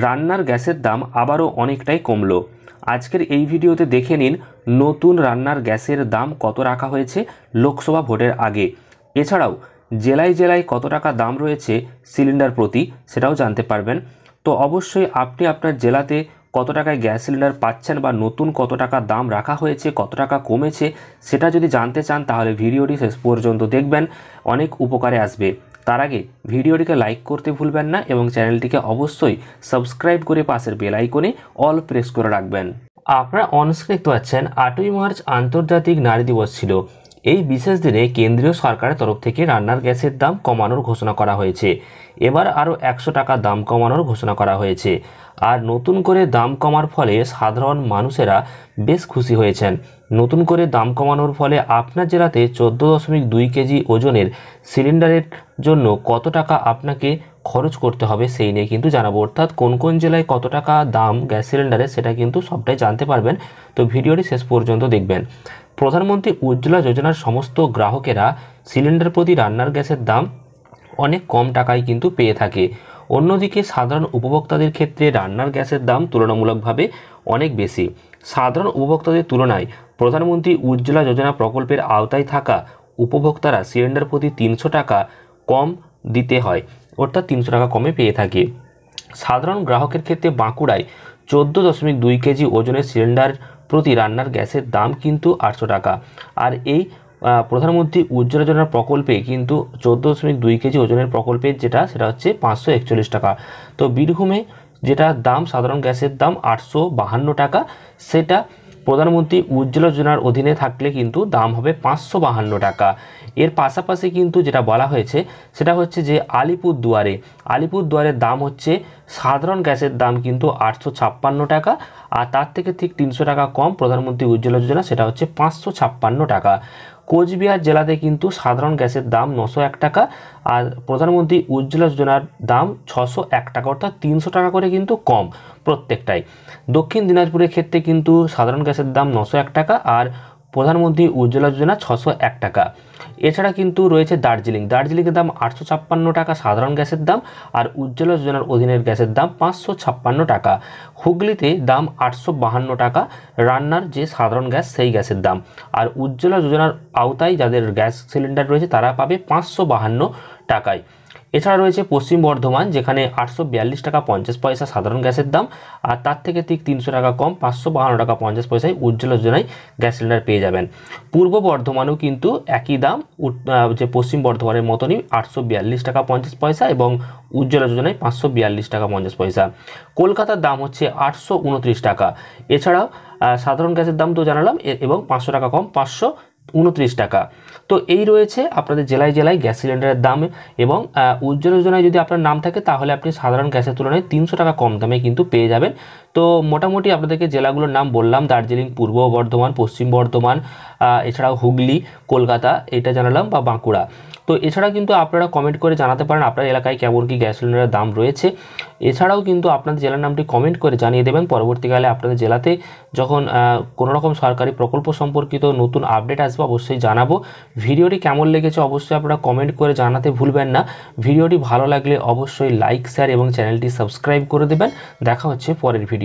রান্নার গ্যাসের দাম আবারও অনেকটাই কমলো। আজকের এই ভিডিওতে দেখে নিন নতুন রান্নার গ্যাসের দাম কত রাখা হয়েছে লোকসভা ভোটের আগে। এছাড়াও জেলায় জেলায় কত টাকা দাম রয়েছে সিলিন্ডার প্রতি সেটাও জানতে পারবেন। তো অবশ্যই আপনি আপনার জেলাতে কত টাকায় গ্যাস সিলিন্ডার পাচ্ছেন বা নতুন কত টাকা দাম রাখা হয়েছে, কত টাকা কমেছে সেটা যদি জানতে চান তাহলে ভিডিওটি শেষ পর্যন্ত দেখবেন, অনেক উপকারে আসবে। তার আগে ভিডিওটিকে লাইক করতে ভুলবেন না এবং চ্যানেলটিকে অবশ্যই সাবস্ক্রাইব করে পাশের বেল আইকনে অল প্রেস করে রাখবেন। আপনারা অনস্ক্রিন দেখতে পাচ্ছেন 8ই মার্চ আন্তর্জাতিক নারী দিবস ছিল। এই বিশেষ দিনে কেন্দ্রীয় সরকারের তরফ থেকে রান্নার গ্যাসের দাম কমানোর ঘোষণা করা হয়েছে। এবার আরও 100 টাকা দাম কমানোর ঘোষণা করা হয়েছে। আর নতুন করে দাম কমার ফলে সাধারণ মানুষেরা বেশ খুশি হয়েছেন। নতুন করে দাম কমানোর ফলে আপনার জেলাতে 14.2 কেজি ওজনের সিলিন্ডারের জন্য কত টাকা আপনাকে খরচ করতে হবে সেই নিয়ে কিন্তু জানাবো, অর্থাৎ কোন কোন জেলায় কত টাকা দাম গ্যাস সিলিন্ডারে সেটা কিন্তু সবটাই জানতে পারবেন। তো ভিডিওটি শেষ পর্যন্ত দেখবেন। প্রধানমন্ত্রী উজ্জ্বলা যোজনার সমস্ত গ্রাহকেরা সিলিন্ডার প্রতি রান্নার গ্যাসের দাম অনেক কম টাকায় কিন্তু পেয়ে থাকে। অন্যদিকে সাধারণ উপভোক্তাদের ক্ষেত্রে রান্নার গ্যাসের দাম তুলনামূলকভাবে অনেক বেশি। সাধারণ উপভোক্তাদের তুলনায় প্রধানমন্ত্রী উজ্জ্বলা যোজনা প্রকল্পের আওতায় থাকা উপভোক্তারা সিলিন্ডার প্রতি 300 টাকা কম দিতে হয়, অর্থাৎ 300 টাকা কমে পেয়ে থাকে। সাধারণ গ্রাহকের ক্ষেত্রে বাঁকুড়ায় 14.2 কেজি ওজনের সিলিন্ডার প্রতি রান্নার গ্যাসের দাম কিন্তু 800 টাকা। আর এই প্রধানমন্ত্রী উজ্জ্বলা যোজনা প্রকল্পে কিন্তু 14.2 কেজি ওজনের প্রকল্পের সেটা হচ্ছে 541 টাকা। তো বীরভূমে যেটা দাম সাধারণ গ্যাসের দাম 852 টাকা, সেটা প্রধানমন্ত্রী উজ্জ্বলা যোজনার অধীনে থাকলে কিন্তু দাম হবে 552 টাকা। এর পাশাপাশি কিন্তু যেটা বলা হয়েছে সেটা হচ্ছে যে আলিপুরদুয়ারের দাম হচ্ছে সাধারণ গ্যাসের দাম কিন্তু 856 টাকা, আর তার থেকে ঠিক 300 টাকা কম প্রধানমন্ত্রী উজ্জ্বলা যোজনা, সেটা হচ্ছে 556 টাকা। কোচবিহার জেলাতে কিন্তু সাধারণ গ্যাসের দাম 901 টাকা আর প্রধানমন্ত্রী উজ্জ্বলা যোজনার দাম 601 টাকা, অর্থাৎ 300 টাকা করে কিন্তু কম প্রত্যেকটাই। দক্ষিণ দিনাজপুরের ক্ষেত্রে কিন্তু সাধারণ গ্যাসের দাম 901 টাকা আর প্রধানমন্ত্রী উজ্জ্বলা যোজনা 601 টাকা। এছাড়া কিন্তু রয়েছে দার্জিলিংয়ের দাম 856 টাকা সাধারণ গ্যাসের দাম, আর উজ্জ্বলা যোজনার অধীনের গ্যাসের দাম 556 টাকা। হুগলিতে দাম 852 টাকা রান্নার যে সাধারণ গ্যাস সেই গ্যাসের দাম, আর উজ্জ্বলা যোজনার আওতায় যাদের গ্যাস সিলিন্ডার রয়েছে তারা পাবে 552 টাকায়। এছাড়া রয়েছে পশ্চিম বর্ধমান, যেখানে 842 টাকা 50 পয়সা সাধারণ গ্যাসের দাম, আর তার থেকে ঠিক 300 টাকা কম 552 টাকা 50 পয়সায় উজ্জ্বলা যোজনায় গ্যাস সিলিন্ডার পেয়ে যাবেন। পূর্ব বর্ধমানেও কিন্তু একই দাম, যে পশ্চিম বর্ধমানের মতনই 842 টাকা 50 পয়সা এবং উজ্জ্বলা যোজনায় 542 টাকা 50 পয়সা। কলকাতার দাম হচ্ছে 829 টাকা। এছাড়াও সাধারণ গ্যাসের দাম তো জানালাম এবং 500 টাকা কম 529 টাকা। তো এই রয়েছে আপনাদের জেলায় জেলায় গ্যাস সিলিন্ডারের দাম, এবং উজ্জ্বলা যোজনায় যদি আপনার নাম থাকে তাহলে আপনি সাধারণ গ্যাসের তুলনায় 300 টাকা কম দামে কিন্তু পেয়ে যাবেন। তো মোটামুটি আপনাদেরকে জেলাগুলোর নাম বললাম, দার্জিলিং, পূর্ব বর্ধমান, পশ্চিম বর্ধমান, এছাড়াও হুগলি, কলকাতা এটা জানালাম, বা বাঁকুড়া। তো এছাড়া কিন্তু আপনারা কমেন্ট করে জানাতে পারেন আপনার এলাকায় কেমন কি গ্যাস সিলিন্ডারের দাম রয়েছে। এছাড়াও কিন্তু আপনাদের জেলার নামটি কমেন্ট করে জানিয়ে দেবেন। পরবর্তীকালে আপনাদের জেলাতে যখন কোনো রকম সরকারি প্রকল্প সম্পর্কিত নতুন আপডেট আসবে অবশ্যই জানাবো। ভিডিওটি কেমন লেগেছে অবশ্যই আপনারা কমেন্ট করে জানাতে ভুলবেন না। ভিডিওটি ভালো লাগলে অবশ্যই লাইক, শেয়ার এবং চ্যানেলটি সাবস্ক্রাইব করে দেবেন। দেখা হচ্ছে পরের ভিডিও।